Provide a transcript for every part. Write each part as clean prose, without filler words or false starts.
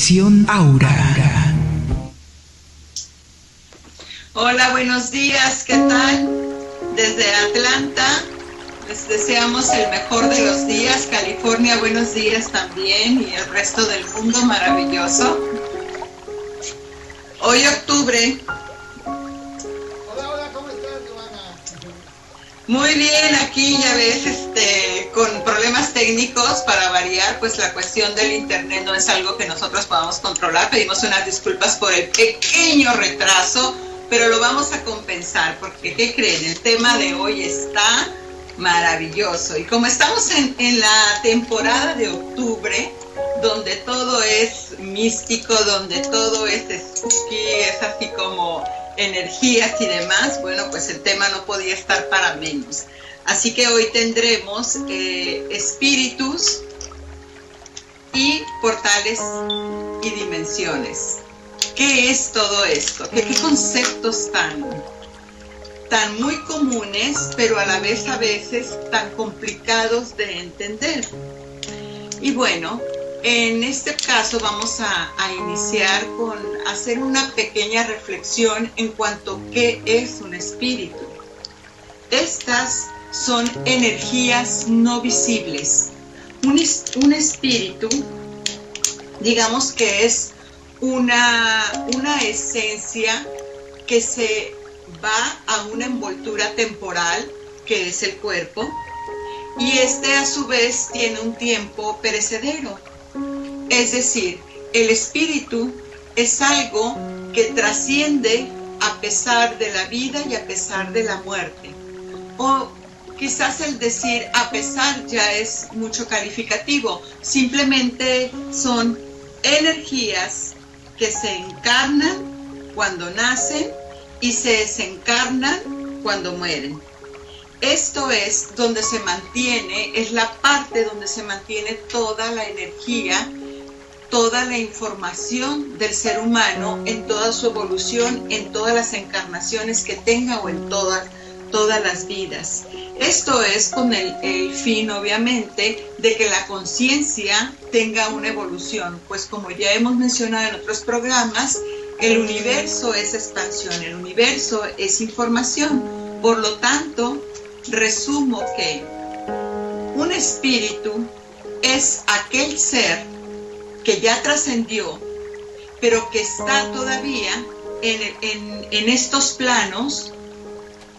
Conexión Aura. Hola, buenos días, ¿qué tal? Desde Atlanta les deseamos el mejor de los días. California, buenos días también, y el resto del mundo maravilloso. Hoy octubre. Hola, ¿cómo estás, Joana? Muy bien, aquí ya ves, con problemas técnicos para variar, pues la cuestión del internet no es algo que nosotros podamos controlar. Pedimos unas disculpas por el pequeño retraso, pero lo vamos a compensar, porque ¿qué creen? El tema de hoy está maravilloso. Y como estamos en la temporada de octubre, donde todo es místico, donde todo es spooky, es así como energías y demás, bueno, pues el tema no podía estar para menos. Así que hoy tendremos espíritus y portales y dimensiones. ¿Qué es todo esto? ¿Qué conceptos tan muy comunes, pero a la vez a veces tan complicados de entender? Y bueno, en este caso vamos a iniciar con hacer una pequeña reflexión en cuanto a qué es un espíritu. Estas son energías no visibles. Un espíritu, digamos que es una esencia que se va a una envoltura temporal, que es el cuerpo, y a su vez tiene un tiempo perecedero. Es decir, el espíritu es algo que trasciende a pesar de la vida y a pesar de la muerte. O quizás el decir a pesar ya es mucho calificativo. Simplemente son energías que se encarnan cuando nacen y se desencarnan cuando mueren. Esto es donde se mantiene, es la parte donde se mantiene toda la energía, toda la información del ser humano en toda su evolución, en todas las encarnaciones que tenga o en todas las vidas. Esto es con el fin, obviamente, de que la conciencia tenga una evolución, pues como ya hemos mencionado en otros programas, el universo es expansión, el universo es información. Por lo tanto, resumo que un espíritu es aquel ser que ya trascendió, pero que está todavía en estos planos.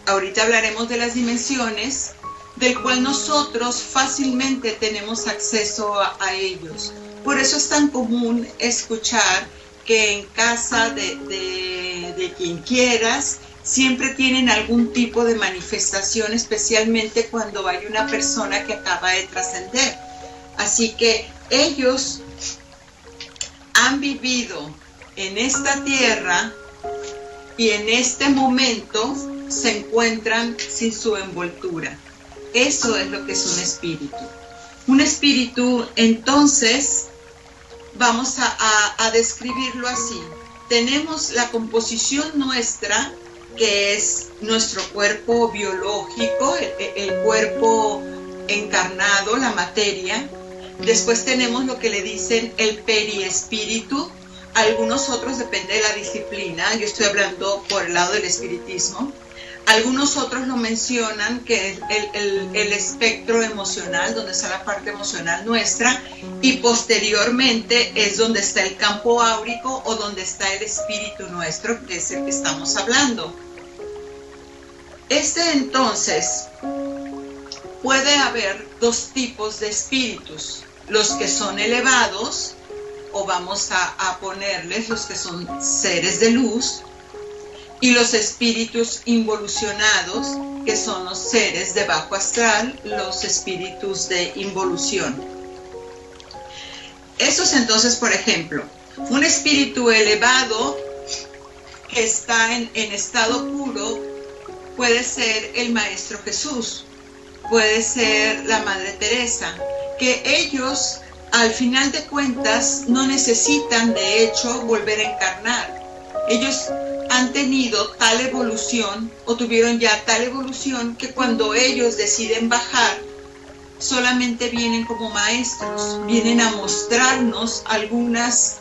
Ahorita hablaremos de las dimensiones, del cual nosotros fácilmente tenemos acceso a ellos. Por eso es tan común escuchar que en casa de quien quieras siempre tienen algún tipo de manifestación, especialmente cuando hay una persona que acaba de trascender. Así que ellos han vivido en esta tierra y en este momento se encuentran sin su envoltura. Eso es lo que es un espíritu. Un espíritu, entonces, vamos a describirlo así. Tenemos la composición nuestra, que es nuestro cuerpo biológico, el cuerpo encarnado, la materia. Después tenemos lo que le dicen el periespíritu. Algunos otros, depende de la disciplina, yo estoy hablando por el lado del espiritismo. Algunos otros lo mencionan, que es el espectro emocional, donde está la parte emocional nuestra, y posteriormente es donde está el campo áurico o donde está el espíritu nuestro, que es el que estamos hablando. Entonces, puede haber dos tipos de espíritus: los que son elevados, o vamos a ponerles los que son seres de luz, y los espíritus involucionados, que son los seres de bajo astral, los espíritus de involución. Esos entonces, por ejemplo, un espíritu elevado que está en estado puro puede ser el Maestro Jesús, puede ser la Madre Teresa, que ellos al final de cuentas no necesitan de hecho volver a encarnar. Ellos han tenido tal evolución o tuvieron ya tal evolución que cuando ellos deciden bajar solamente vienen como maestros, vienen a mostrarnos algunas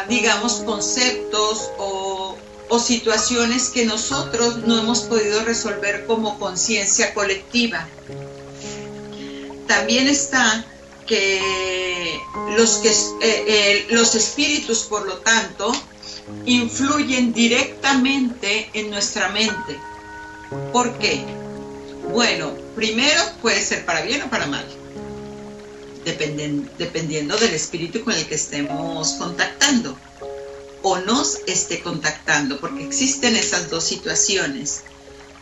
digamos, conceptos o situaciones que nosotros no hemos podido resolver como conciencia colectiva. También está que los espíritus, por lo tanto, influyen directamente en nuestra mente. ¿Por qué? Bueno, primero puede ser para bien o para mal, dependiendo del espíritu con el que estemos contactando o nos esté contactando, porque existen esas dos situaciones.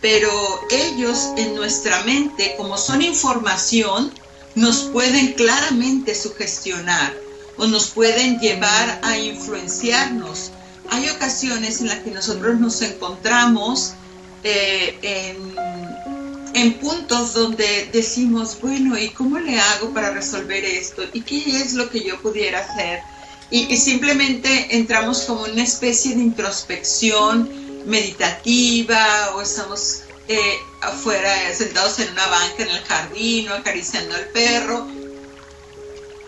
Pero ellos en nuestra mente, como son información, nos pueden claramente sugestionar o nos pueden llevar a influenciarnos. Hay ocasiones en las que nosotros nos encontramos en puntos donde decimos, bueno, ¿y cómo le hago para resolver esto? ¿Y qué es lo que yo pudiera hacer? Y simplemente entramos como en una especie de introspección meditativa, o estamos afuera sentados en una banca en el jardín o acariciando al perro.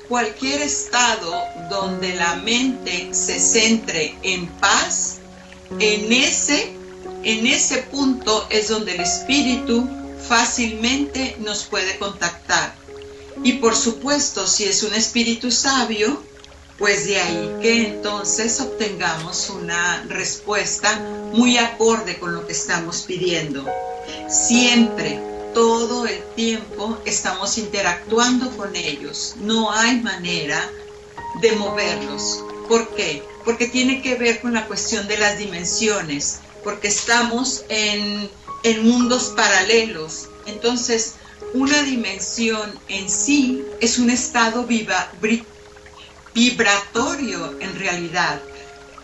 Cualquier estado donde la mente se centre en paz, en ese punto es donde el espíritu fácilmente nos puede contactar. Y por supuesto, si es un espíritu sabio, pues de ahí que entonces obtengamos una respuesta muy acorde con lo que estamos pidiendo. Siempre, todo el tiempo estamos interactuando con ellos. No hay manera de moverlos. ¿Por qué? Porque tiene que ver con la cuestión de las dimensiones, porque estamos en mundos paralelos. Entonces, una dimensión en sí es un estado vibratorio en realidad.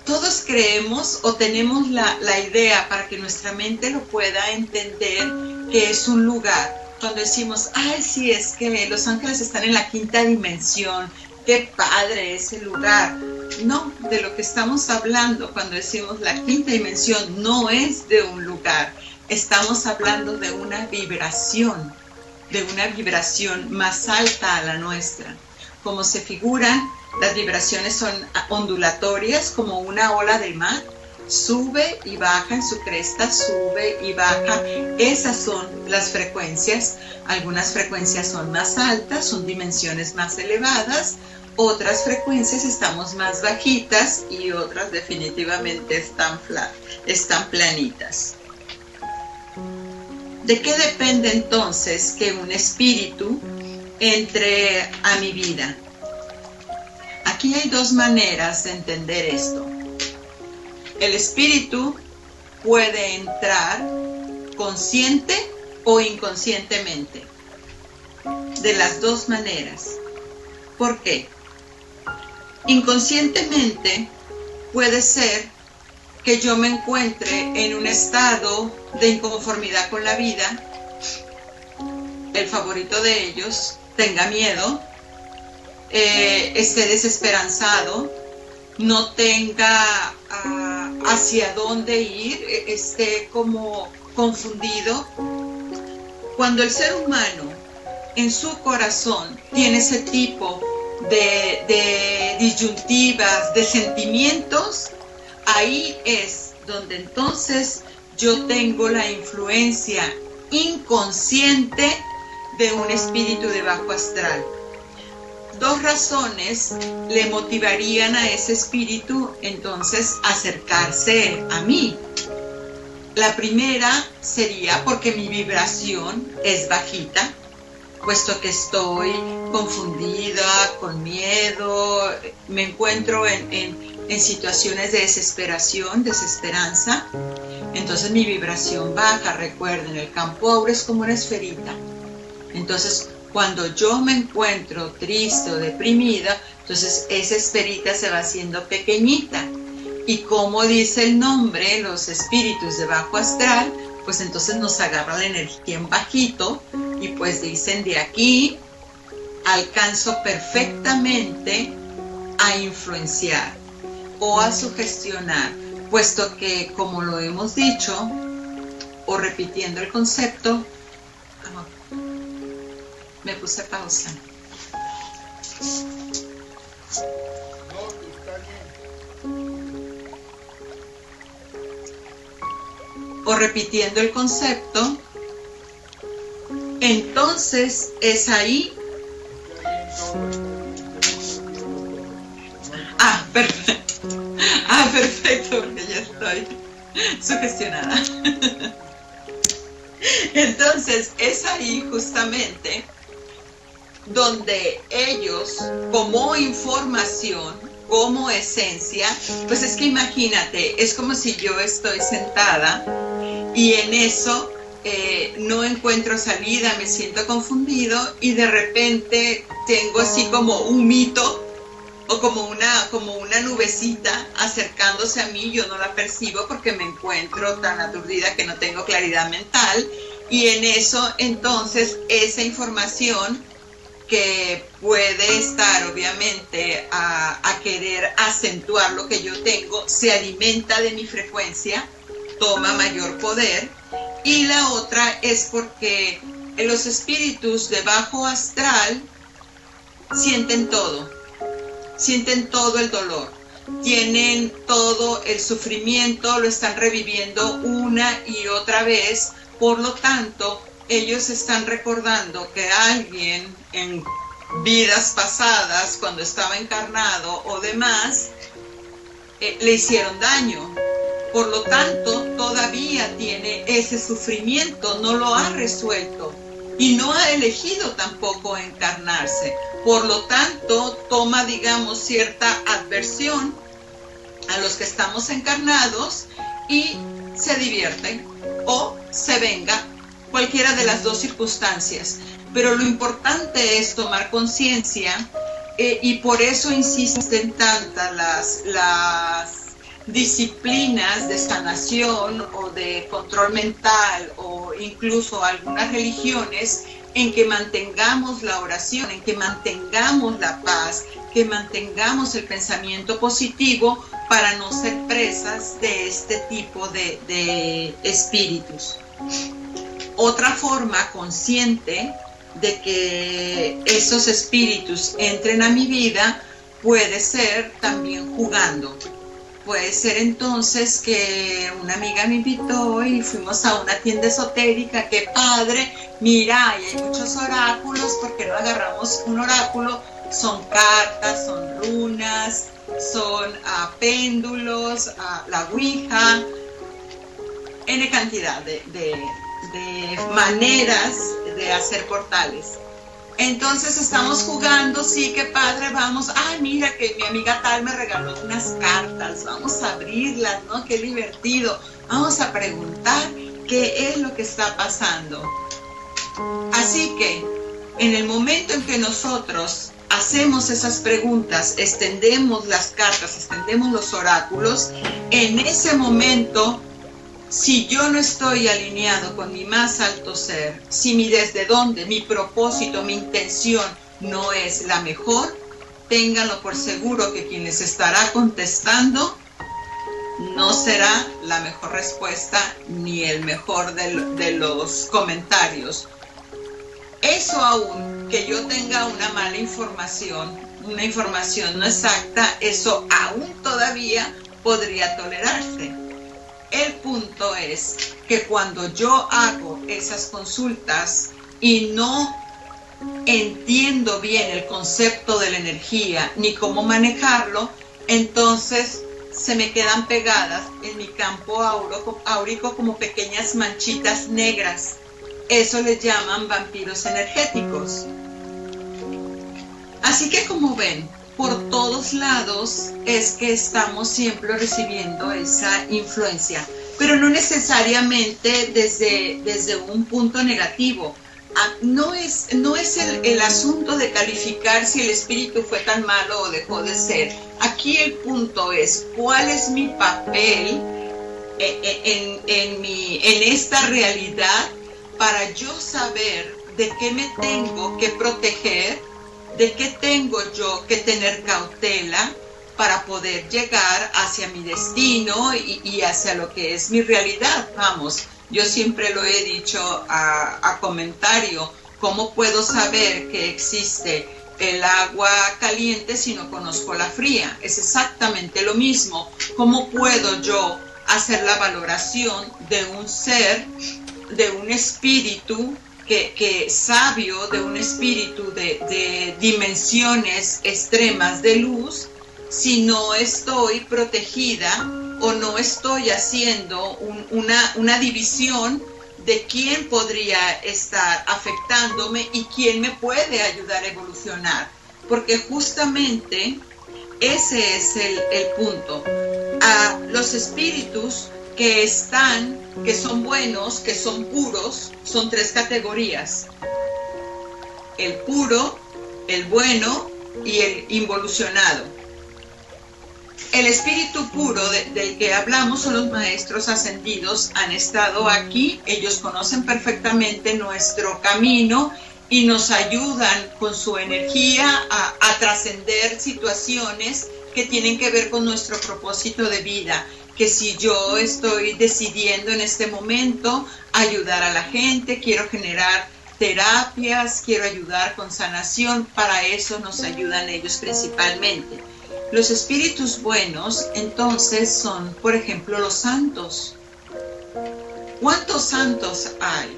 Todos creemos o tenemos la idea, para que nuestra mente lo pueda entender, que es un lugar. Cuando decimos, ay, sí, es que los ángeles están en la quinta dimensión, qué padre ese lugar. No, de lo que estamos hablando cuando decimos la quinta dimensión no es de un lugar. Estamos hablando de una vibración más alta a la nuestra. Como se figuran, las vibraciones son ondulatorias, como una ola de mar, sube y baja en su cresta, sube y baja. Esas son las frecuencias. Algunas frecuencias son más altas, son dimensiones más elevadas, otras frecuencias estamos más bajitas y otras definitivamente están planitas. ¿De qué depende entonces que un espíritu entre a mi vida? Aquí hay dos maneras de entender esto. El espíritu puede entrar consciente o inconscientemente. De las dos maneras. ¿Por qué? Inconscientemente puede ser que yo me encuentre en un estado de inconformidad con la vida, el favorito de ellos tenga miedo, esté desesperanzado, no tenga hacia dónde ir, esté como confundido. Cuando el ser humano en su corazón tiene ese tipo de disyuntivas, de sentimientos, ahí es donde entonces yo tengo la influencia inconsciente de un espíritu de bajo astral. Dos razones le motivarían a ese espíritu entonces acercarse a mí. La primera sería porque mi vibración es bajita, puesto que estoy confundida, con miedo, me encuentro en situaciones de desesperación, desesperanza. Entonces mi vibración baja. Recuerden, el campo áureo es como una esferita. Entonces, cuando yo me encuentro triste o deprimida, entonces esa esferita se va haciendo pequeñita. Y como dice el nombre, los espíritus de bajo astral, pues entonces nos agarra la energía en bajito y pues dicen, de aquí alcanzo perfectamente a influenciar o a sugestionar, puesto que, como lo hemos dicho, o repitiendo el concepto, me puse pausa. No, está bien. o repitiendo el concepto, entonces es ahí. Perfecto, porque ya estoy sugestionada. Entonces es ahí justamente donde ellos, como información, como esencia, pues es que imagínate, es como si yo estoy sentada y en eso no encuentro salida, me siento confundido y de repente tengo así como un mito o como una nubecita acercándose a mí. Yo no la percibo porque me encuentro tan aturdida que no tengo claridad mental, y en eso entonces esa información que puede estar obviamente a querer acentuar lo que yo tengo, se alimenta de mi frecuencia, toma mayor poder. Y la otra es porque los espíritus de bajo astral sienten todo el dolor, tienen todo el sufrimiento, lo están reviviendo una y otra vez. Por lo tanto, ellos están recordando que alguien en vidas pasadas, cuando estaba encarnado o demás, le hicieron daño. Por lo tanto, todavía tiene ese sufrimiento, no lo ha resuelto y no ha elegido tampoco encarnarse. Por lo tanto, toma, digamos, cierta adversión a los que estamos encarnados y se divierte o se venga, cualquiera de las dos circunstancias. Pero lo importante es tomar conciencia, y por eso insisten tantas las disciplinas de sanación o de control mental, o incluso algunas religiones, en que mantengamos la oración, en que mantengamos la paz, que mantengamos el pensamiento positivo para no ser presas de este tipo de espíritus. Otra forma consciente de que esos espíritus entren a mi vida puede ser también jugando. Puede ser entonces que una amiga me invitó y fuimos a una tienda esotérica. ¡Qué padre! Mira, y hay muchos oráculos, ¿por qué no agarramos un oráculo? Son cartas, son runas, son péndulos, la ouija, N cantidad de maneras de hacer portales. Entonces estamos jugando, sí, qué padre, vamos, mira que mi amiga tal me regaló unas cartas, vamos a abrirlas, ¿no? Qué divertido, vamos a preguntar qué es lo que está pasando. Así que en el momento en que nosotros hacemos esas preguntas, extendemos las cartas, extendemos los oráculos, en ese momento, si yo no estoy alineado con mi más alto ser, si mi desde dónde, mi propósito, mi intención no es la mejor, ténganlo por seguro que quien les estará contestando no será la mejor respuesta ni el mejor de los comentarios. Eso aún, que yo tenga una mala información, una información no exacta, eso aún todavía podría tolerarse. El punto es que cuando yo hago esas consultas y no entiendo bien el concepto de la energía ni cómo manejarlo, entonces se me quedan pegadas en mi campo áurico como pequeñas manchitas negras. Eso les llaman vampiros energéticos. Así que, como ven, por todos lados es que estamos siempre recibiendo esa influencia, pero no necesariamente desde un punto negativo. No es el asunto de calificar si el espíritu fue tan malo o dejó de ser. Aquí el punto es cuál es mi papel en esta realidad para yo saber de qué me tengo que proteger, de qué tengo yo que tener cautela para poder llegar hacia mi destino y hacia lo que es mi realidad. Vamos, yo siempre lo he dicho a comentario, ¿cómo puedo saber que existe el agua caliente si no conozco la fría? Es exactamente lo mismo. ¿Cómo puedo yo hacer la valoración de un ser, de un espíritu que sabio, de un espíritu de dimensiones extremas de luz, si no estoy protegida o no estoy haciendo una división de quién podría estar afectándome y quién me puede ayudar a evolucionar. Porque justamente ese es el punto. Los espíritus que son buenos, que son puros, son 3 categorías: el puro, el bueno y el involucionado. El espíritu puro del que hablamos son los maestros ascendidos, han estado aquí, ellos conocen perfectamente nuestro camino y nos ayudan con su energía a trascender situaciones que tienen que ver con nuestro propósito de vida. Que si yo estoy decidiendo en este momento ayudar a la gente, quiero generar terapias, quiero ayudar con sanación, para eso nos ayudan ellos principalmente. Los espíritus buenos, entonces, son, por ejemplo, los santos. ¿Cuántos santos hay?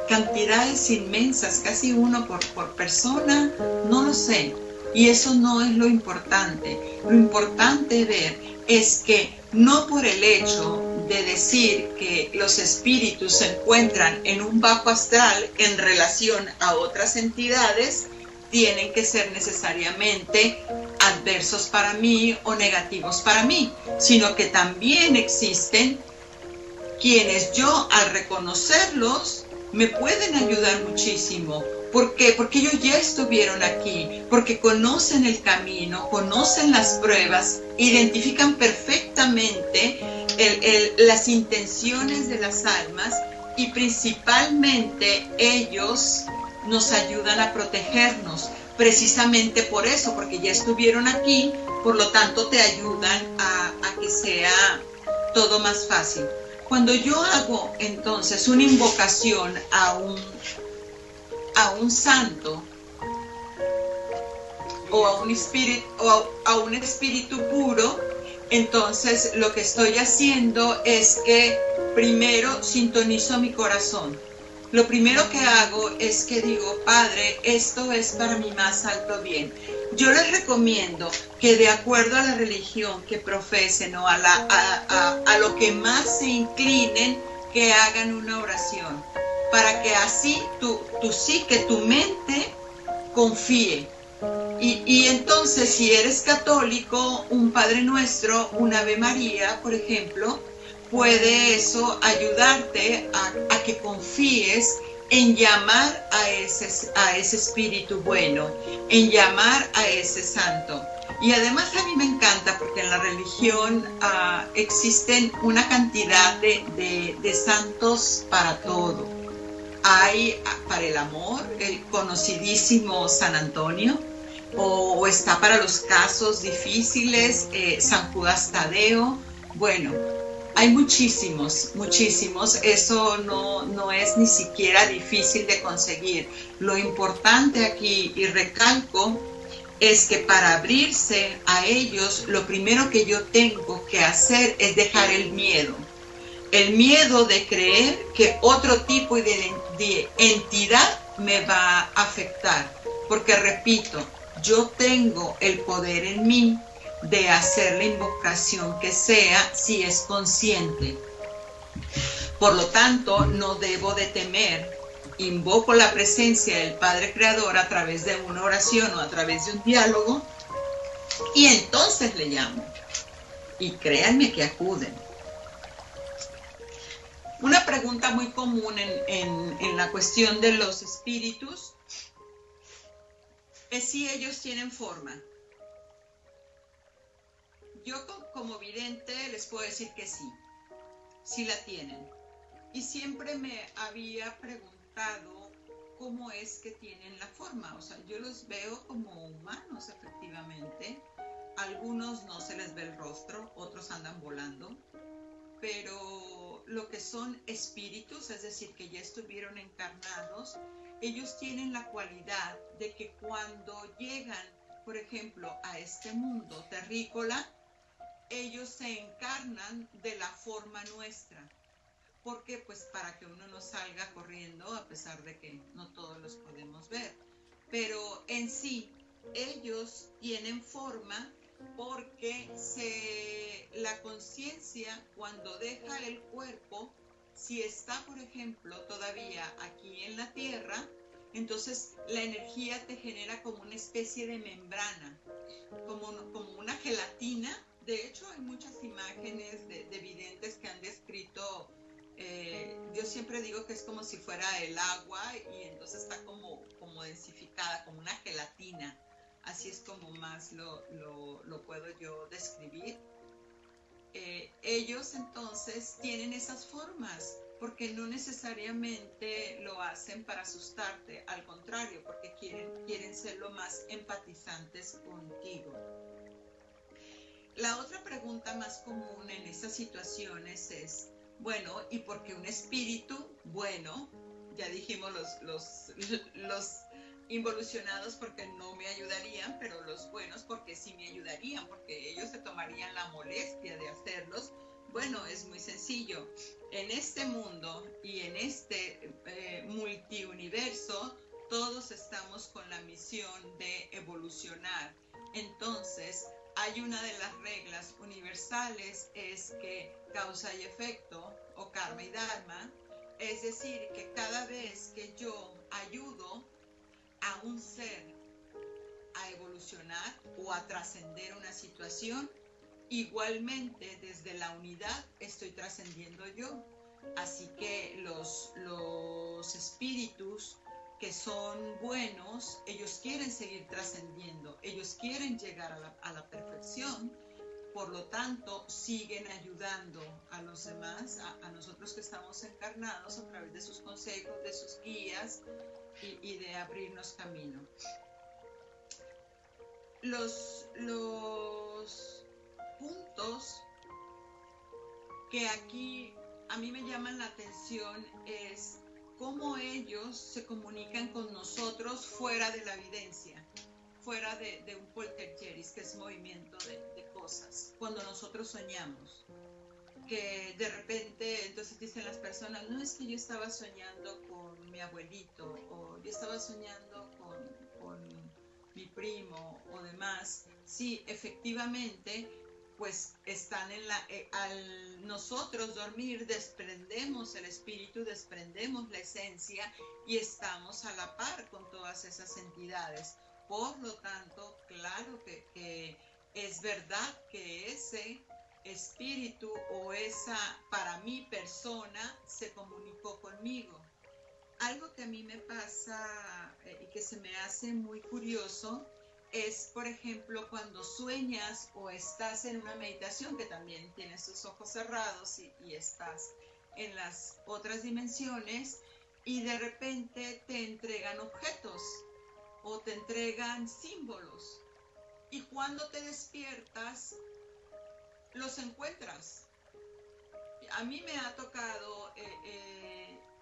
Cantidades inmensas, casi uno por persona, no lo sé. Y eso no es lo importante. Lo importante ver es que no por el hecho de decir que los espíritus se encuentran en un bajo astral en relación a otras entidades, tienen que ser necesariamente adversos para mí o negativos para mí, sino que también existen quienes yo, al reconocerlos, me pueden ayudar muchísimo. ¿Por qué? Porque ellos ya estuvieron aquí, porque conocen el camino, conocen las pruebas, identifican perfectamente las intenciones de las almas y principalmente ellos nos ayudan a protegernos, precisamente por eso, porque ya estuvieron aquí, por lo tanto te ayudan a que sea todo más fácil. Cuando yo hago entonces una invocación a un santo o a un espíritu puro, entonces lo que estoy haciendo es que primero sintonizo mi corazón. Lo primero que hago es que digo: Padre, esto es para mi más alto bien. Yo les recomiendo que, de acuerdo a la religión que profesen o a lo que más se inclinen, que hagan una oración, para que así que tu mente confíe. Y entonces, si eres católico, un Padre Nuestro, un Ave María, por ejemplo, puede eso ayudarte a que confíes en llamar a ese espíritu bueno, en llamar a ese santo. Y además a mí me encanta porque en la religión existen una cantidad de santos para todo. Hay para el amor, el conocidísimo San Antonio, o está para los casos difíciles, San Judas Tadeo. Bueno, hay muchísimos, eso no es ni siquiera difícil de conseguir. Lo importante aquí, y recalco, es que para abrirse a ellos, lo primero que yo tengo que hacer es dejar el miedo de creer que otro tipo de entidad me va a afectar, porque repito, yo tengo el poder en mí de hacer la invocación que sea si es consciente. Por lo tanto, no debo de temer. Invoco la presencia del Padre Creador a través de una oración o a través de un diálogo y entonces le llamo. Y créanme que acuden. Una pregunta muy común en la cuestión de los espíritus es si ellos tienen forma. Yo como vidente les puedo decir que sí la tienen. Y siempre me había preguntado cómo es que tienen la forma. O sea, yo los veo como humanos, efectivamente. Algunos no se les ve el rostro, otros andan volando. Pero lo que son espíritus, es decir, que ya estuvieron encarnados, ellos tienen la cualidad de que cuando llegan, por ejemplo, a este mundo terrícola, ellos se encarnan de la forma nuestra. ¿Por qué? Pues para que uno no salga corriendo, a pesar de que no todos los podemos ver. Pero en sí, ellos tienen forma porque la conciencia, cuando deja el cuerpo, si está, por ejemplo, todavía aquí en la Tierra, entonces la energía te genera como una especie de membrana, como una gelatina. De hecho, hay muchas imágenes de videntes que han descrito, yo siempre digo que es como si fuera el agua y entonces está como densificada, como una gelatina. Así es como más lo puedo yo describir. Ellos entonces tienen esas formas porque no necesariamente lo hacen para asustarte, al contrario, porque quieren ser lo más empatizantes contigo. La otra pregunta más común en estas situaciones es, bueno, ¿y por qué un espíritu bueno? Ya dijimos los involucionados porque no me ayudarían, pero los buenos porque sí me ayudarían, porque ellos se tomarían la molestia de hacerlos. Bueno, es muy sencillo. En este mundo y en este multiuniverso, todos estamos con la misión de evolucionar. Entonces, hay una de las reglas universales, es que causa y efecto, o karma y dharma, es decir, que cada vez que yo ayudo a un ser a evolucionar o a trascender una situación, igualmente desde la unidad estoy trascendiendo yo. Así que los espíritus que son buenos, ellos quieren seguir trascendiendo, ellos quieren llegar a la perfección, por lo tanto siguen ayudando a los demás, a nosotros que estamos encarnados, a través de sus consejos, de sus guías y de abrirnos camino. Los puntos que aquí a mí me llaman la atención es cómo ellos se comunican con nosotros fuera de la evidencia, fuera de un poltergeist, que es movimiento de cosas, cuando nosotros soñamos. Que de repente entonces dicen las personas, no, es que yo estaba soñando con mi abuelito, o yo estaba soñando con mi primo o demás. Sí, efectivamente, pues están al nosotros dormir desprendemos el espíritu, desprendemos la esencia y estamos a la par con todas esas entidades. Por lo tanto, claro que es verdad que ese espíritu o esa, para mí, persona se comunicó conmigo. Algo que a mí me pasa y que se me hace muy curioso es, por ejemplo, cuando sueñas o estás en una meditación, que también tienes tus ojos cerrados y estás en las otras dimensiones, y de repente te entregan objetos o te entregan símbolos. Y cuando te despiertas, los encuentras. A mí me ha tocado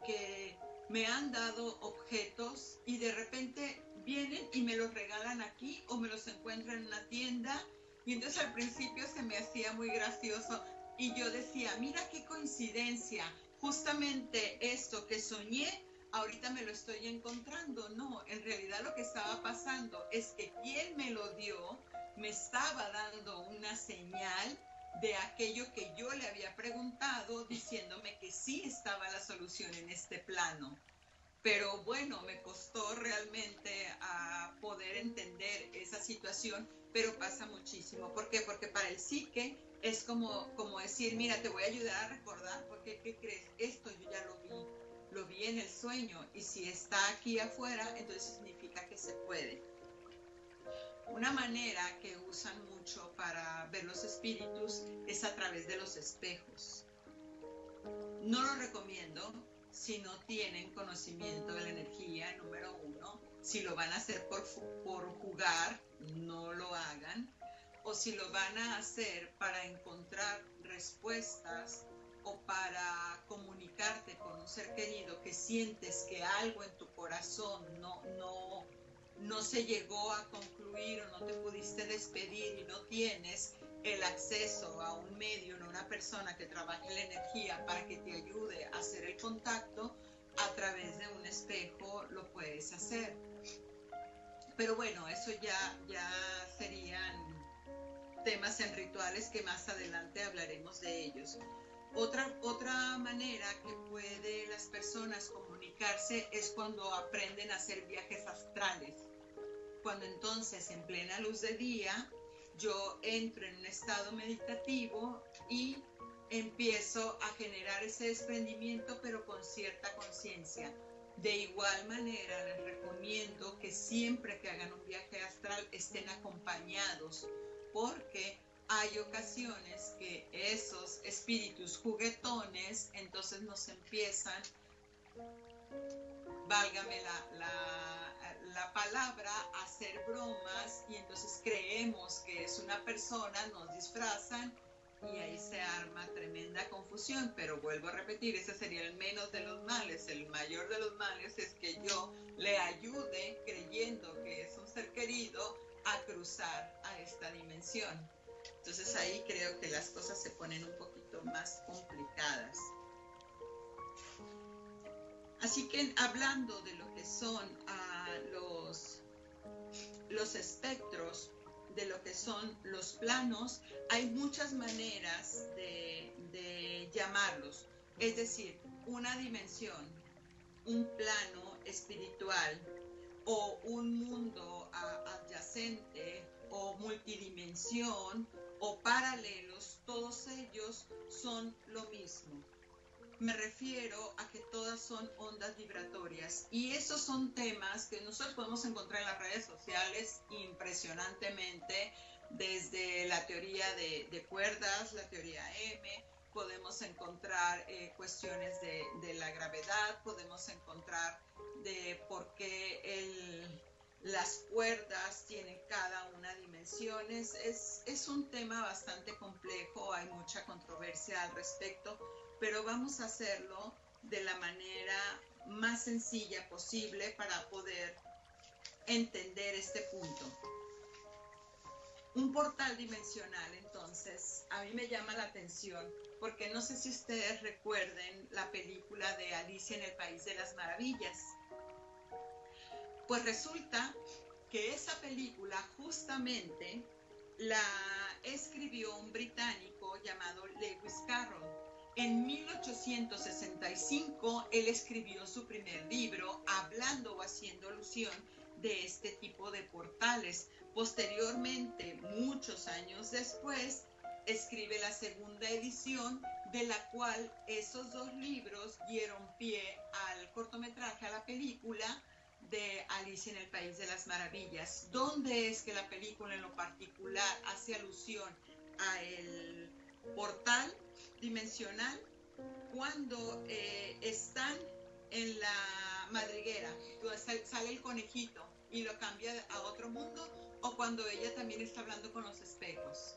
que me han dado objetos y de repente vienen y me los regalan aquí o me los encuentro en una tienda, y entonces al principio se me hacía muy gracioso y yo decía, mira qué coincidencia, justamente esto que soñé ahorita me lo estoy encontrando. No, en realidad lo que estaba pasando es que quien me lo dio me estaba dando una señal de aquello que yo le había preguntado, diciéndome que sí estaba la solución en este plano. Pero bueno, me costó realmente a poder entender esa situación, pero pasa muchísimo. ¿Por qué? Porque para el psique es como decir, mira, te voy a ayudar a recordar, porque ¿qué crees? Esto yo ya lo vi en el sueño, y si está aquí afuera, entonces significa que se puede. Una manera que usan mucho para ver los espíritus es a través de los espejos. No lo recomiendo si no tienen conocimiento de la energía, número uno. Si lo van a hacer por jugar, no lo hagan. O si lo van a hacer para encontrar respuestas o para comunicarte con un ser querido que sientes que algo en tu corazón no se llegó a concluir o no te pudiste despedir y no tienes, el acceso a un medium o una persona que trabaje la energía para que te ayude a hacer el contacto, a través de un espejo lo puedes hacer. Pero bueno, eso ya serían temas en rituales que más adelante hablaremos de ellos. Otra manera que puede las personas comunicarse es cuando aprenden a hacer viajes astrales. Cuando entonces en plena luz de día yo entro en un estado meditativo y empiezo a generar ese desprendimiento, pero con cierta conciencia. De igual manera les recomiendo que siempre que hagan un viaje astral estén acompañados, porque hay ocasiones que esos espíritus juguetones entonces nos empiezan, válgame la palabra, a hacer bromas, y entonces creemos que es una persona, nos disfrazan y ahí se arma tremenda confusión. Pero vuelvo a repetir, ese sería el menos de los males. El mayor de los males es que yo le ayude, creyendo que es un ser querido, a cruzar a esta dimensión. Entonces ahí creo que las cosas se ponen un poquito más complicadas. Así que hablando de lo que son los espectros, de lo que son los planos, hay muchas maneras de llamarlos. Es decir, una dimensión, un plano espiritual, o un mundo adyacente, o multidimensión, o paralelos, todos ellos son lo mismo. Me refiero a que todas son ondas vibratorias, y esos son temas que nosotros podemos encontrar en las redes sociales impresionantemente, desde la teoría de cuerdas, la teoría M. Podemos encontrar cuestiones de la gravedad, podemos encontrar de por qué las cuerdas tienen cada una dimensiones. Es un tema bastante complejo, hay mucha controversia al respecto, pero vamos a hacerlo de la manera más sencilla posible para poder entender este punto. Un portal dimensional, entonces, a mí me llama la atención, porque no sé si ustedes recuerden la película de Alicia en el País de las Maravillas. Pues resulta que esa película justamente la escribió un británico llamado Lewis Carroll. En 1865 él escribió su primer libro hablando o haciendo alusión de este tipo de portales. Posteriormente, muchos años después, escribe la segunda edición, de la cual esos dos libros dieron pie al cortometraje, a la película de Alicia en el País de las Maravillas. ¿Dónde es que la película en lo particular hace alusión a el portal dimensional? Cuando están en la madriguera, sale el conejito y lo cambia a otro mundo, o cuando ella también está hablando con los espejos.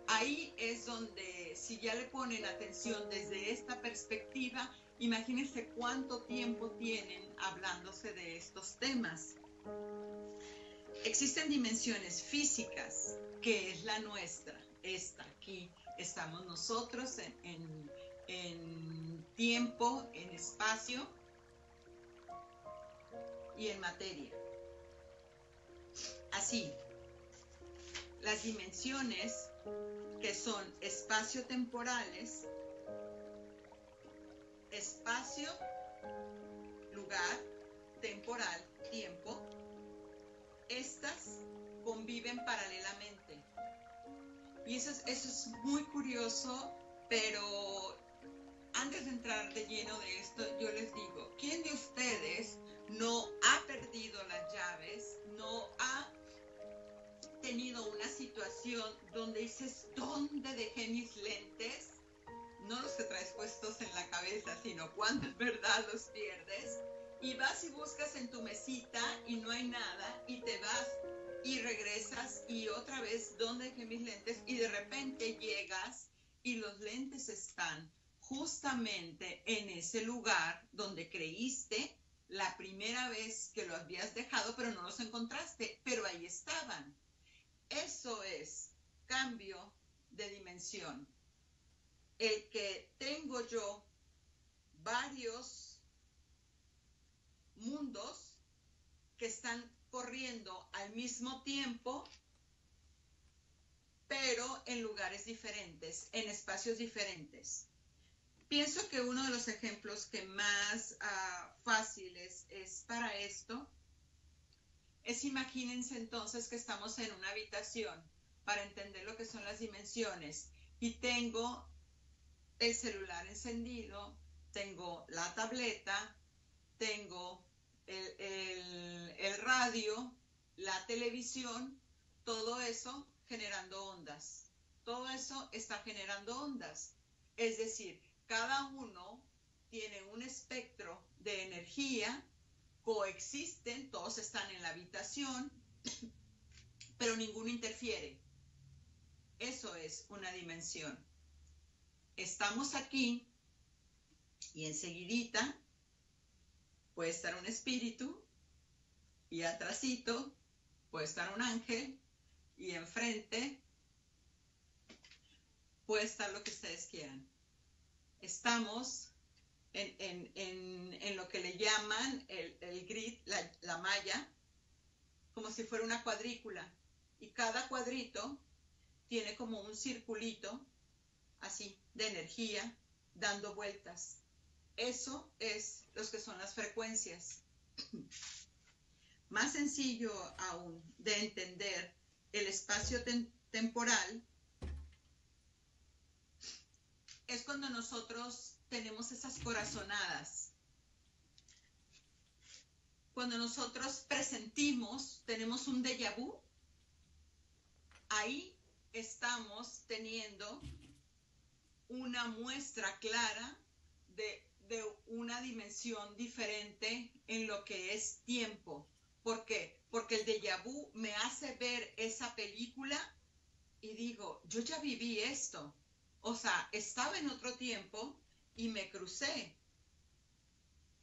Ahí es donde, si ya le ponen atención desde esta perspectiva, imagínense cuánto tiempo tienen hablándose de estos temas. Existen dimensiones físicas, que es la nuestra. Esta aquí estamos nosotros en tiempo, en espacio y en materia. Así, las dimensiones que son espacio-temporales, espacio, lugar, temporal, tiempo, estas conviven paralelamente. Y eso es muy curioso, pero antes de entrar de lleno de esto, yo les digo, ¿quién de ustedes no ha perdido las llaves, no ha tenido una situación donde dices, ¿dónde dejé mis lentes? No los que traes puestos en la cabeza, sino cuando en verdad los pierdes, y vas y buscas en tu mesita y no hay nada, y te vas y regresas y otra vez, ¿dónde dejé mis lentes? Y de repente llegas y los lentes están justamente en ese lugar donde creíste la primera vez que lo habías dejado, pero no los encontraste, pero ahí estaban. Eso es cambio de dimensión. El que tengo yo varios mundos que están corriendo al mismo tiempo, pero en lugares diferentes, en espacios diferentes. Pienso que uno de los ejemplos que más fáciles es para esto es, imagínense entonces que estamos en una habitación para entender lo que son las dimensiones y tengo el celular encendido, tengo la tableta, tengo el radio, la televisión, todo eso generando ondas. Todo eso está generando ondas. Es decir, cada uno tiene un espectro de energía, coexisten, todos están en la habitación, pero ninguno interfiere. Eso es una dimensión. Estamos aquí y enseguidita puede estar un espíritu y atrasito puede estar un ángel y enfrente puede estar lo que ustedes quieran. Estamos en lo que le llaman el grid, la malla, como si fuera una cuadrícula. Y cada cuadrito tiene como un circulito, así, de energía, dando vueltas. Eso es lo que son las frecuencias. Más sencillo aún de entender el espacio temporal es cuando nosotros tenemos esas corazonadas. Cuando nosotros presentimos, tenemos un déjà vu, ahí estamos teniendo una muestra clara de una dimensión diferente en lo que es tiempo. ¿Por qué? Porque el déjà vu me hace ver esa película y digo, yo ya viví esto. O sea, estaba en otro tiempo y me crucé.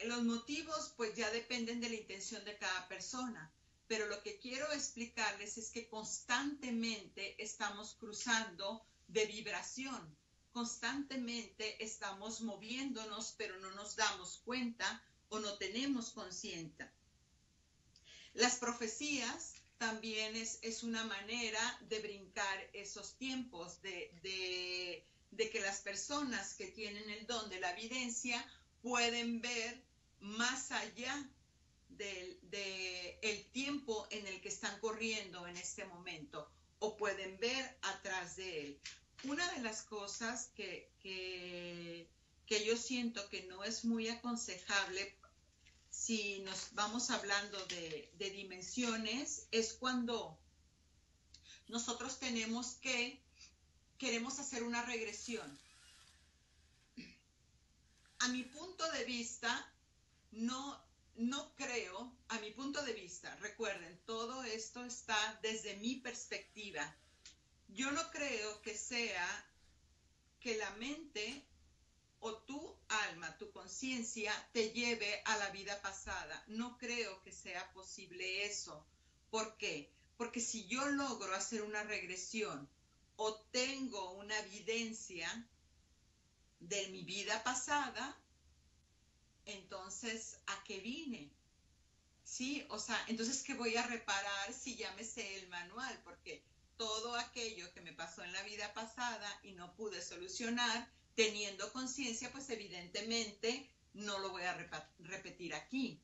Los motivos pues ya dependen de la intención de cada persona, pero lo que quiero explicarles es que constantemente estamos cruzando de vibración, constantemente estamos moviéndonos, pero no nos damos cuenta o no tenemos conciencia. Las profecías también es una manera de brincar esos tiempos, de que las personas que tienen el don de la evidencia pueden ver más allá del tiempo en el que están corriendo en este momento, o pueden ver atrás de él. Una de las cosas que yo siento que no es muy aconsejable si nos vamos hablando de dimensiones es cuando nosotros queremos hacer una regresión. A mi punto de vista, no creo, a mi punto de vista, recuerden, todo esto está desde mi perspectiva. Yo no creo que sea que la mente o tu alma, tu conciencia, te lleve a la vida pasada. No creo que sea posible eso. ¿Por qué? Porque si yo logro hacer una regresión o tengo una evidencia de mi vida pasada, entonces, ¿a qué vine? Sí, o sea, entonces, ¿qué voy a reparar si ya me sé el manual? Porque todo aquello que me pasó en la vida pasada y no pude solucionar, teniendo conciencia, pues evidentemente no lo voy a repetir aquí.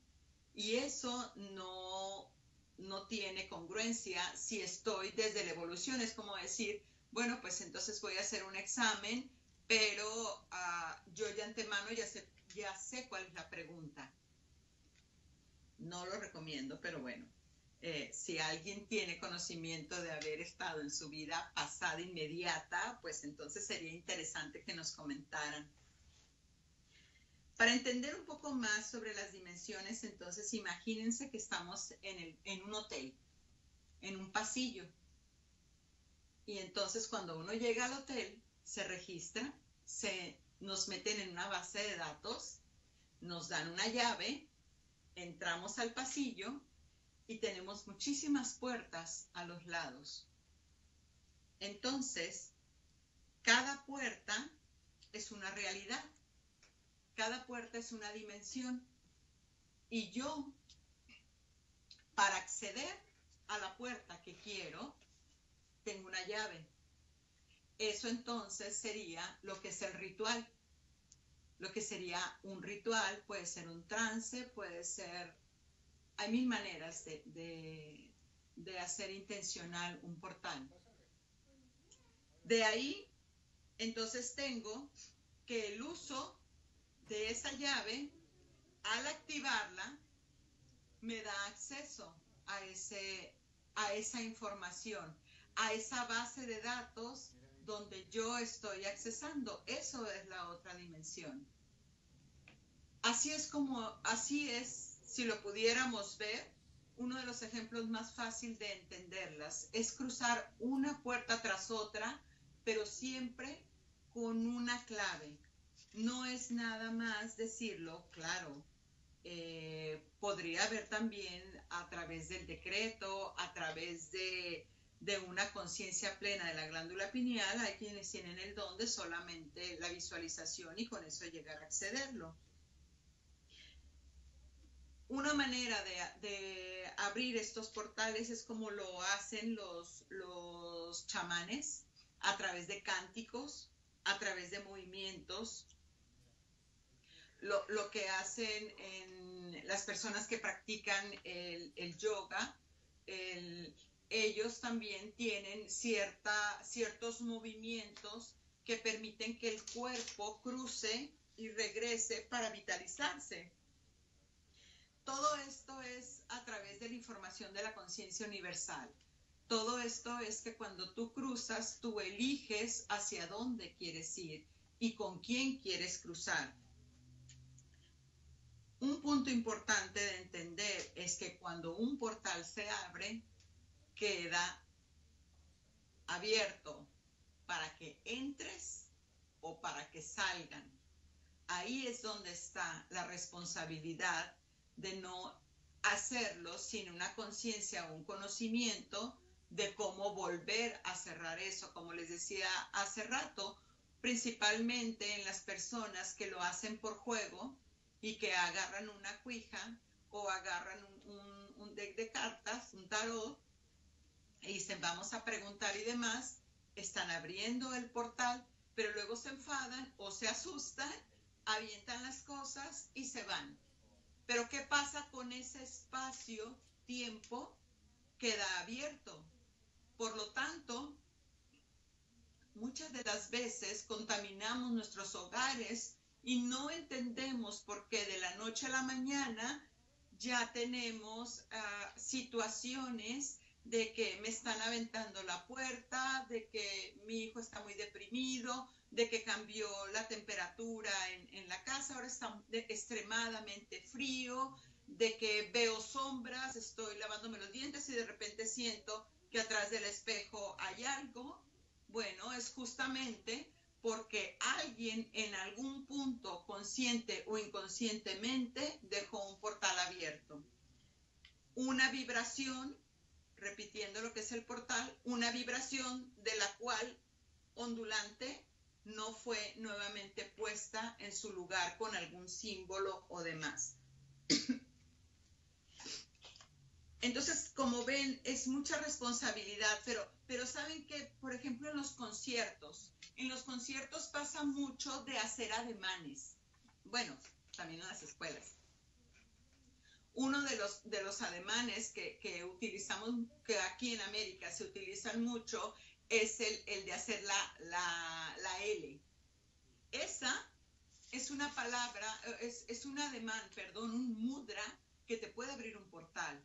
Y eso no tiene congruencia si estoy desde la evolución. Es como decir, bueno, pues entonces voy a hacer un examen, pero yo de antemano ya sé cuál es la pregunta. No lo recomiendo, pero bueno. Si alguien tiene conocimiento de haber estado en su vida pasada inmediata, pues entonces sería interesante que nos comentaran. Para entender un poco más sobre las dimensiones, entonces imagínense que estamos en un hotel, en un pasillo. Y entonces cuando uno llega al hotel, se registra, nos meten en una base de datos, nos dan una llave, entramos al pasillo y tenemos muchísimas puertas a los lados. Entonces, cada puerta es una realidad, cada puerta es una dimensión. Y yo, para acceder a la puerta que quiero, tengo una llave. Eso entonces sería lo que es el ritual. Lo que sería un ritual puede ser un trance, puede ser... Hay mil maneras de hacer intencional un portal. De ahí, entonces tengo que el uso de esa llave, al activarla, me da acceso a esa información, a esa base de datos donde yo estoy accesando. Eso es la otra dimensión. Así es, si lo pudiéramos ver, uno de los ejemplos más fáciles de entenderlas es cruzar una puerta tras otra, pero siempre con una clave. No es nada más decirlo, claro. Podría haber también a través del decreto, a través de una conciencia plena de la glándula pineal. Hay quienes tienen el don de solamente la visualización y con eso llegar a accederlo. Una manera de abrir estos portales es como lo hacen los chamanes, a través de cánticos, a través de movimientos. Lo que hacen las personas que practican el yoga, ellos también tienen ciertos movimientos que permiten que el cuerpo cruce y regrese para vitalizarse. Todo esto es a través de la información de la conciencia universal. Todo esto es que cuando tú cruzas, tú eliges hacia dónde quieres ir y con quién quieres cruzar. Un punto importante de entender es que cuando un portal se abre, queda abierto para que entres o para que salgan. Ahí es donde está la responsabilidad de no hacerlo sin una conciencia o un conocimiento de cómo volver a cerrar eso. Como les decía hace rato, principalmente en las personas que lo hacen por juego y que agarran una cuija o agarran un deck de cartas, un tarot, y dicen vamos a preguntar y demás, están abriendo el portal, pero luego se enfadan o se asustan, avientan las cosas y se van. Pero ¿qué pasa con ese espacio, tiempo? Queda abierto. Por lo tanto, muchas de las veces contaminamos nuestros hogares y no entendemos por qué de la noche a la mañana ya tenemos situaciones de que me están aventando la puerta, de que mi hijo está muy deprimido, de que cambió la temperatura en la casa, ahora está extremadamente frío, de que veo sombras, estoy lavándome los dientes y de repente siento que atrás del espejo hay algo. Bueno, es justamente porque alguien en algún punto, consciente o inconscientemente, dejó un portal abierto. Una vibración, repitiendo lo que es el portal, una vibración de la cual ondulante no fue nuevamente puesta en su lugar con algún símbolo o demás. Entonces, como ven, es mucha responsabilidad, pero saben que, por ejemplo, en los conciertos pasa mucho de hacer ademanes. Bueno, también en las escuelas. Uno de los ademanes que utilizamos, que aquí en América se utilizan mucho, es el de hacer la L. Esa es una palabra, es un ademán, perdón, un mudra que te puede abrir un portal.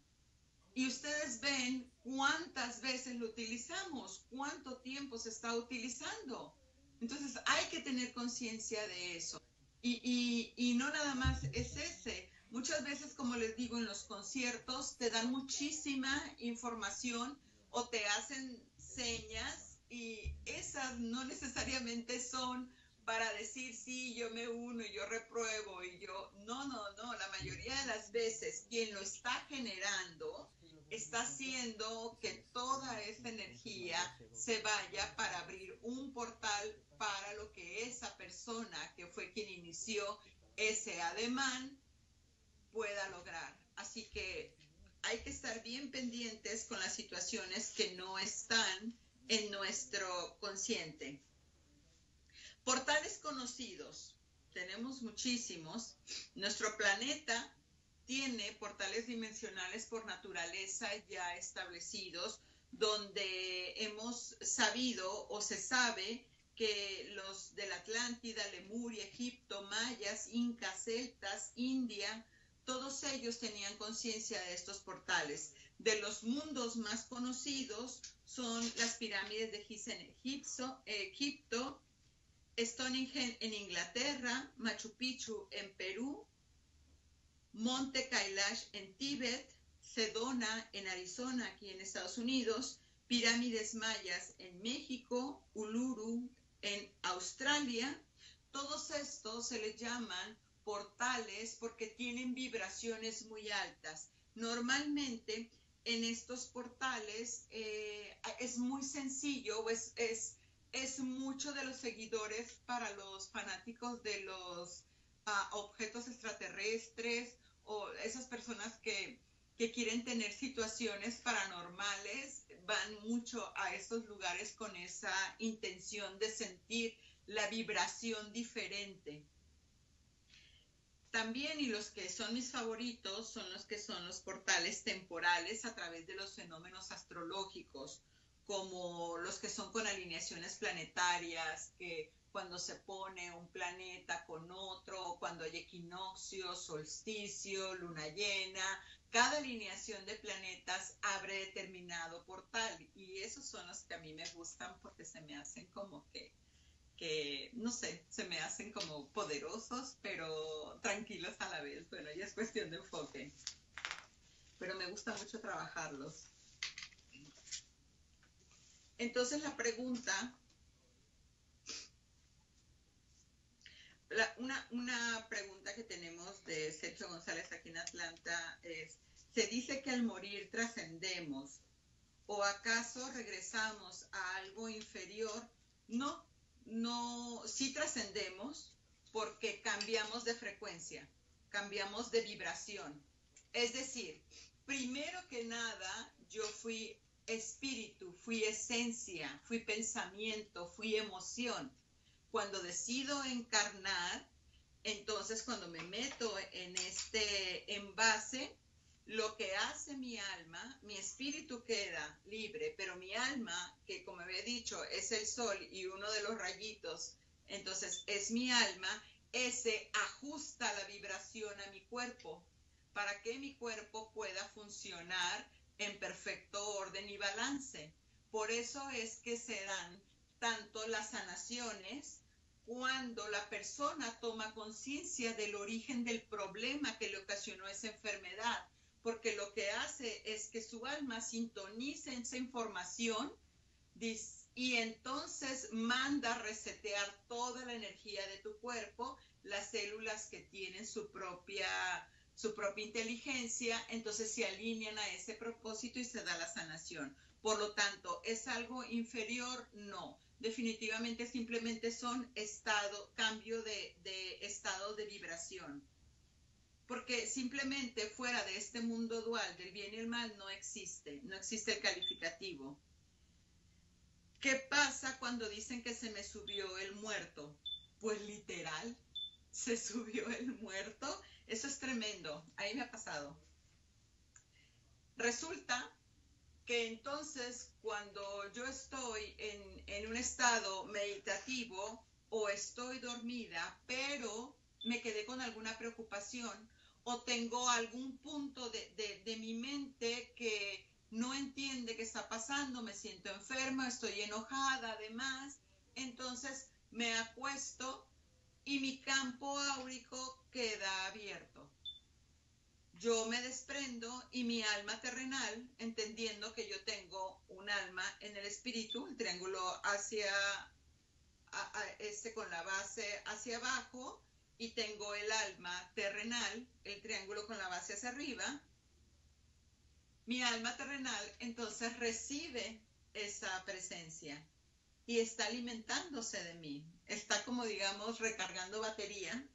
Y ustedes ven cuántas veces lo utilizamos, cuánto tiempo se está utilizando. Entonces hay que tener conciencia de eso. Y no nada más es ese. Muchas veces, como les digo, en los conciertos te dan muchísima información o te hacen señas y esas no necesariamente son para decir sí, yo me uno y yo repruebo y yo... No, la mayoría de las veces quien lo está generando está haciendo que toda esa energía se vaya para abrir un portal para lo que esa persona que fue quien inició ese ademán pueda lograr. Así que hay que estar bien pendientes con las situaciones que no están en nuestro consciente. Portales conocidos, tenemos muchísimos. Nuestro planeta tiene portales dimensionales por naturaleza ya establecidos, donde hemos sabido o se sabe que los de la Atlántida, Lemuria, Egipto, mayas, incas, celtas, India, todos ellos tenían conciencia de estos portales. De los mundos más conocidos son las pirámides de Giza en Egipto, Stonehenge en Inglaterra, Machu Picchu en Perú, Monte Kailash en Tíbet, Sedona en Arizona, aquí en Estados Unidos, pirámides mayas en México, Uluru en Australia. Todos estos se les llaman portales porque tienen vibraciones muy altas. Normalmente en estos portales es muy sencillo, es mucho de los seguidores para los fanáticos de los objetos extraterrestres o esas personas que quieren tener situaciones paranormales, van mucho a estos lugares con esa intención de sentir la vibración diferente. También, y los que son mis favoritos, son los que son los portales temporales a través de los fenómenos astrológicos, como los que son con alineaciones planetarias, que cuando se pone un planeta con otro, o cuando hay equinoccio, solsticio, luna llena, cada alineación de planetas abre determinado portal, y esos son los que a mí me gustan porque se me hacen como que no sé, se me hacen como poderosos, pero tranquilos a la vez. Bueno, ya es cuestión de enfoque, pero me gusta mucho trabajarlos. Entonces la pregunta, una pregunta que tenemos de Sergio González aquí en Atlanta es, ¿se dice que al morir trascendemos o acaso regresamos a algo inferior? No, sí trascendemos porque cambiamos de frecuencia, cambiamos de vibración. Es decir, primero que nada, yo fui espíritu, fui esencia, fui pensamiento, fui emoción. Cuando decido encarnar, entonces cuando me meto en este envase, lo que hace mi alma, mi espíritu queda libre, pero mi alma, que como había dicho, es el sol y uno de los rayitos, entonces es mi alma, ese ajusta la vibración a mi cuerpo para que mi cuerpo pueda funcionar en perfecto orden y balance. Por eso es que se dan tanto las sanaciones cuando la persona toma conciencia del origen del problema que le ocasionó esa enfermedad, porque lo que hace es que su alma sintoniza esa información y entonces manda resetear toda la energía de tu cuerpo, las células que tienen su propia inteligencia, entonces se alinean a ese propósito y se da la sanación. Por lo tanto, ¿es algo inferior? No. Definitivamente simplemente son cambio de estado de vibración. Porque simplemente fuera de este mundo dual del bien y el mal no existe el calificativo. ¿Qué pasa cuando dicen que se me subió el muerto? Pues literal, se subió el muerto. Eso es tremendo, ahí me ha pasado. Resulta que entonces cuando yo estoy en un estado meditativo o estoy dormida, pero me quedé con alguna preocupación o tengo algún punto de mi mente que no entiende qué está pasando, me siento enferma, estoy enojada además, entonces me acuesto y mi campo áurico queda abierto. Yo me desprendo y mi alma terrenal, entendiendo que yo tengo un alma en el espíritu, el triángulo con la base hacia abajo, y tengo el alma terrenal, el triángulo con la base hacia arriba, mi alma terrenal entonces recibe esa presencia y está alimentándose de mí. Está como, digamos, recargando batería.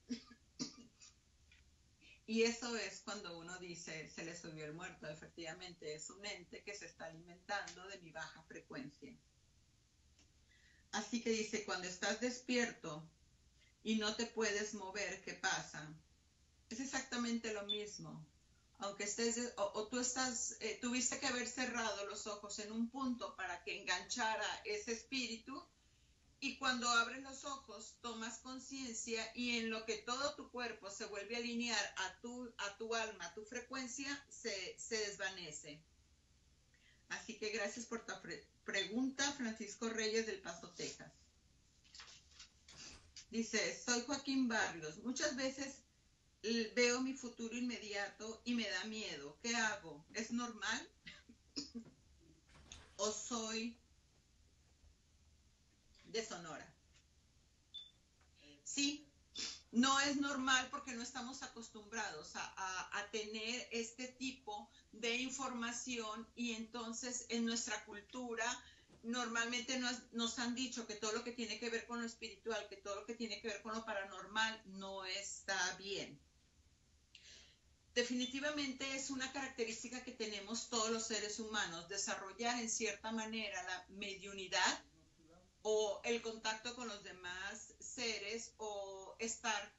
Y eso es cuando uno dice, se le subió el muerto. Efectivamente, es un ente que se está alimentando de mi baja frecuencia. Así que dice, cuando estás despierto y no te puedes mover, ¿qué pasa? Es exactamente lo mismo. Aunque estés, o tú estás, tuviste que haber cerrado los ojos en un punto para que enganchara ese espíritu, y cuando abres los ojos tomas conciencia, y en lo que todo tu cuerpo se vuelve a alinear a tu alma, a tu frecuencia, se desvanece. Así que gracias por tu pregunta, Francisco Reyes del Paso, Texas. Dice, soy Joaquín Barrios. Muchas veces veo mi futuro inmediato y me da miedo. ¿Qué hago? ¿Es normal? ¿O soy de Sonora? Sí, no es normal porque no estamos acostumbrados a tener este tipo de información, y entonces en nuestra cultura normalmente nos han dicho que todo lo que tiene que ver con lo espiritual, que todo lo que tiene que ver con lo paranormal no está bien. Definitivamente es una característica que tenemos todos los seres humanos, desarrollar en cierta manera la mediunidad o el contacto con los demás seres, o estar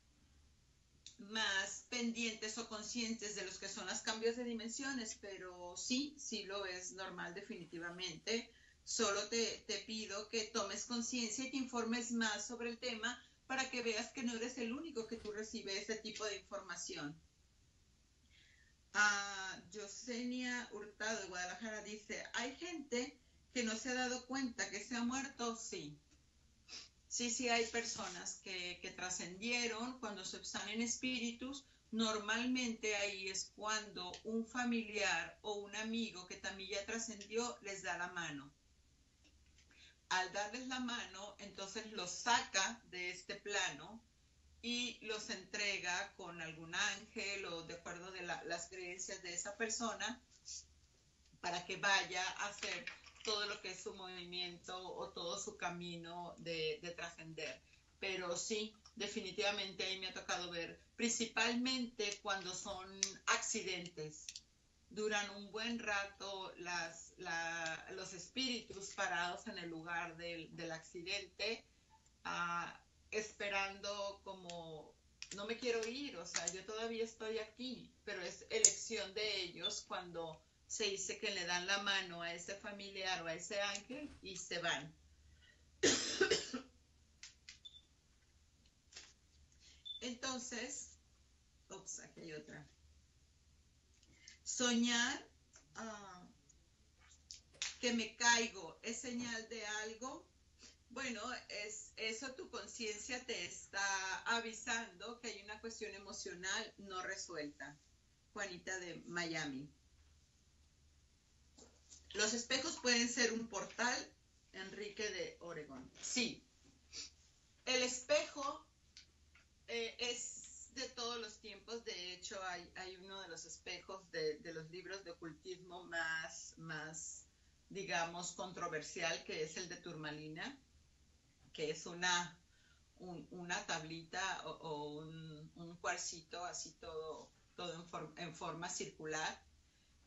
más pendientes o conscientes de los que son los cambios de dimensiones. Pero sí lo es normal definitivamente. Solo te pido que tomes conciencia y te informes más sobre el tema para que veas que no eres el único que tú recibes ese tipo de información. Yosenia Hurtado de Guadalajara dice, ¿hay gente que no se ha dado cuenta que se ha muerto? Sí. Sí, hay personas que trascendieron cuando se están en espíritus. Normalmente ahí es cuando un familiar o un amigo que también ya trascendió les da la mano. Al darles la mano, entonces los saca de este plano y los entrega con algún ángel o de acuerdo de las creencias de esa persona, para que vaya a hacer todo lo que es su movimiento o todo su camino de trascender. Pero sí, definitivamente ahí me ha tocado ver, principalmente cuando son accidentes. Duran un buen rato los espíritus parados en el lugar del accidente, esperando como, no me quiero ir, o sea, yo todavía estoy aquí, pero es elección de ellos cuando se dice que le dan la mano a ese familiar o a ese ángel y se van. Entonces, aquí hay otra. Soñar que me caigo, ¿es señal de algo? Bueno, es eso, tu conciencia te está avisando que hay una cuestión emocional no resuelta. Juanita de Miami. Los espejos pueden ser un portal, Enrique de Oregón. Sí, el espejo es de todos los tiempos. De hecho, hay uno de los espejos de los libros de ocultismo más, digamos, controversial, que es el de Turmalina, que es una tablita o un cuarcito así todo en forma circular,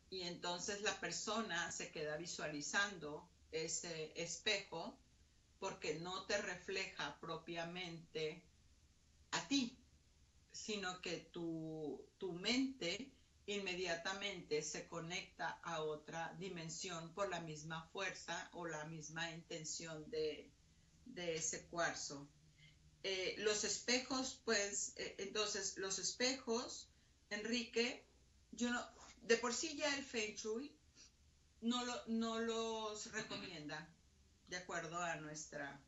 y entonces la persona se queda visualizando ese espejo porque no te refleja propiamente a ti, sino que tu mente inmediatamente se conecta a otra dimensión por la misma fuerza o la misma intención de ese cuarzo. Los espejos, pues, entonces los espejos, Enrique, de por sí ya el Feng Shui no los recomienda, de acuerdo a nuestra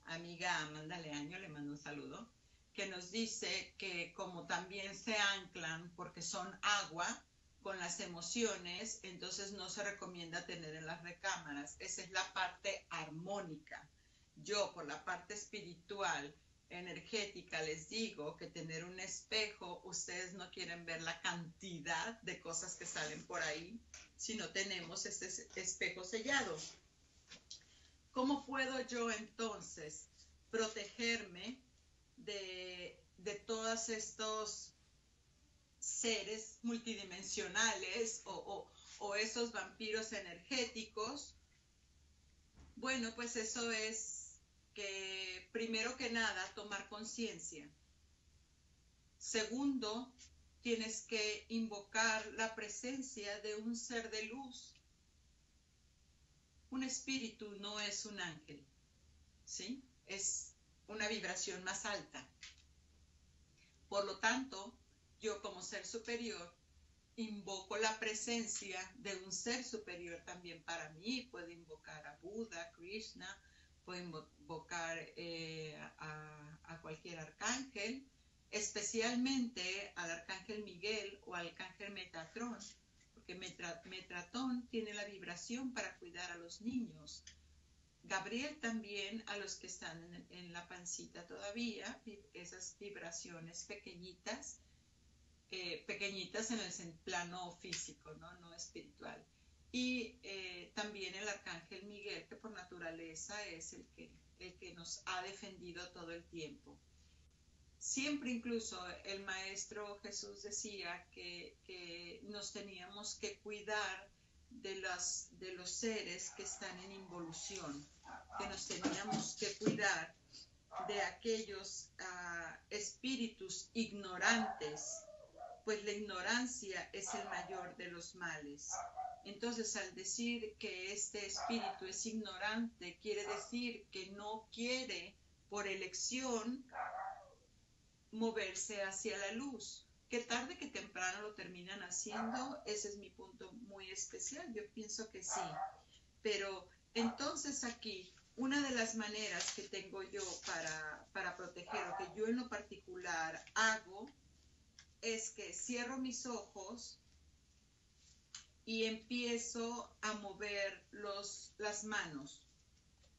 amiga Amanda Leaño, le mando un saludo, que nos dice que como también se anclan porque son agua con las emociones, entonces no se recomienda tener en las recámaras. Esa es la parte armónica. Yo, por la parte espiritual energética, les digo que tener un espejo, ustedes no quieren ver la cantidad de cosas que salen por ahí si no tenemos este espejo sellado. ¿Cómo puedo yo entonces protegerme de todos estos seres multidimensionales o esos vampiros energéticos? Bueno, pues eso es que primero que nada tomar conciencia. Segundo, tienes que invocar la presencia de un ser de luz. Un espíritu no es un ángel, ¿sí? Es una vibración más alta. Por lo tanto, yo como ser superior invoco la presencia de un ser superior también para mí. Puedo invocar a Buda, Krishna, puedo invocar a cualquier arcángel, especialmente al arcángel Miguel o al arcángel Metatrón, porque Metatrón tiene la vibración para cuidar a los niños. Gabriel también a los que están en la pancita todavía, esas vibraciones pequeñitas, pequeñitas en el plano físico, no espiritual. Y también el arcángel Miguel, que por naturaleza es el que nos ha defendido todo el tiempo. Siempre incluso el Maestro Jesús decía que nos teníamos que cuidar de los seres que están en involución, que nos teníamos que cuidar de aquellos espíritus ignorantes, pues la ignorancia es el mayor de los males. Entonces, al decir que este espíritu es ignorante, quiere decir que no quiere por elección moverse hacia la luz. Que tarde que temprano lo terminan haciendo, ese es mi punto muy especial, yo pienso que sí. Pero entonces aquí, una de las maneras que tengo yo para proteger, o que yo en lo particular hago, es que cierro mis ojos y empiezo a mover las manos.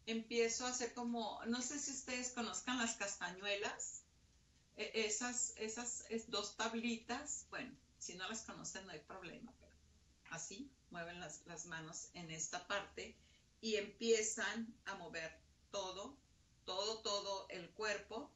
Empiezo a hacer como, no sé si ustedes conozcan las castañuelas, esas dos tablitas. Bueno, si no las conocen no hay problema, pero así mueven las manos en esta parte y empiezan a mover todo el cuerpo.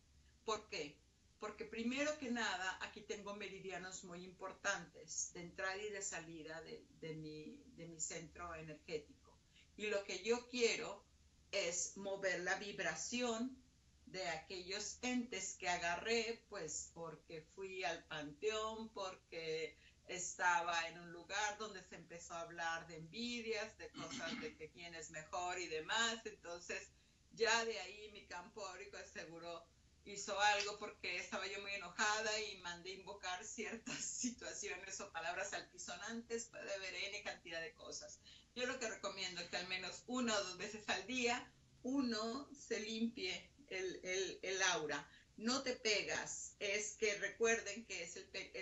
¿Por qué? Porque primero que nada aquí tengo meridianos muy importantes de entrada y de salida de mi centro energético. Y lo que yo quiero es mover la vibración de aquellos entes que agarré, pues porque fui al panteón, porque estaba en un lugar donde se empezó a hablar de envidias, de cosas de que quién es mejor y demás. Entonces ya de ahí mi campo áurico de seguro hizo algo, porque estaba yo muy enojada y mandé invocar ciertas situaciones o palabras altisonantes. Puede haber N cantidad de cosas. Yo lo que recomiendo es que al menos 1 o 2 veces al día uno se limpie el aura. No te pegas, es que recuerden que es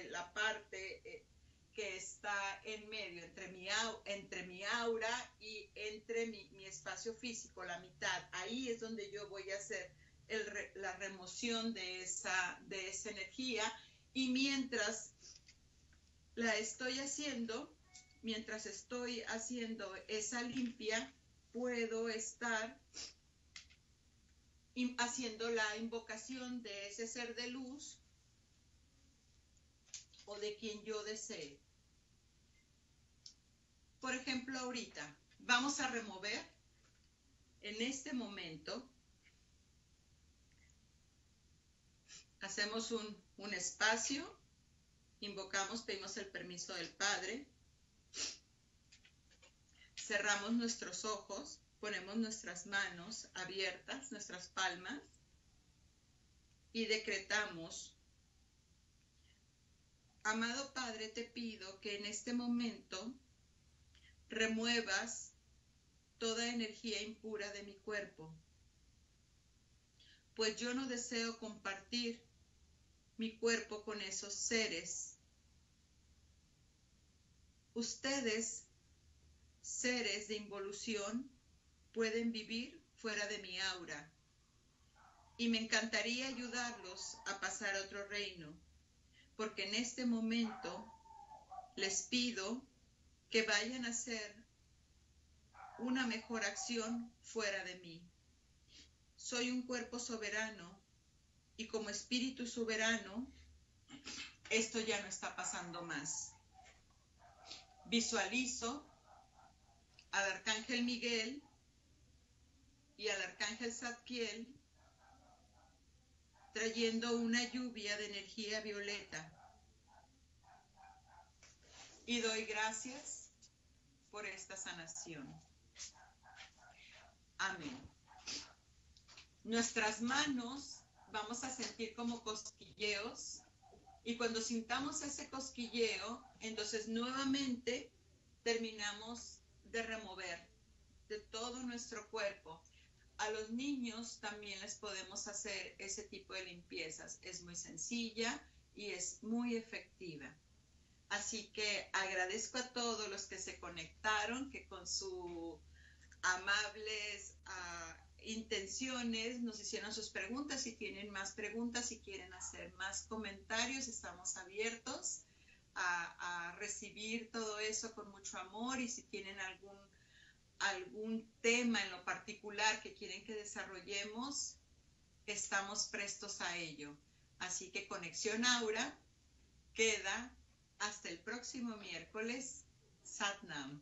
la parte que está en medio entre mi aura y entre mi espacio físico, la mitad. Ahí es donde yo voy a hacer la remoción de esa energía, y mientras la estoy haciendo, mientras estoy haciendo esa limpia, puedo estar haciendo la invocación de ese ser de luz o de quien yo desee. Por ejemplo, ahorita vamos a remover en este momento, hacemos un espacio, invocamos, pedimos el permiso del Padre, cerramos nuestros ojos, ponemos nuestras manos abiertas, nuestras palmas, y decretamos: amado Padre, te pido que en este momento remuevas toda energía impura de mi cuerpo, pues yo no deseo compartir mi cuerpo con esos seres. Ustedes, seres de involución, pueden vivir fuera de mi aura y me encantaría ayudarlos a pasar a otro reino, porque en este momento les pido que vayan a hacer una mejor acción fuera de mí. Soy un cuerpo soberano y como espíritu soberano, esto ya no está pasando más. Visualizo al Arcángel Miguel y al Arcángel Zadkiel trayendo una lluvia de energía violeta. Y doy gracias por esta sanación. Amén. Nuestras manos vamos a sentir como cosquilleos y cuando sintamos ese cosquilleo, entonces nuevamente terminamos de remover de todo nuestro cuerpo. A los niños también les podemos hacer ese tipo de limpiezas. Es muy sencilla y es muy efectiva. Así que agradezco a todos los que se conectaron, que con sus amables intenciones nos hicieron sus preguntas. Si tienen más preguntas, si quieren hacer más comentarios, estamos abiertos a recibir todo eso con mucho amor, y si tienen algún tema en lo particular que quieren que desarrollemos, estamos prestos a ello. Así que Conexión Aura queda hasta el próximo miércoles. Sat Nam.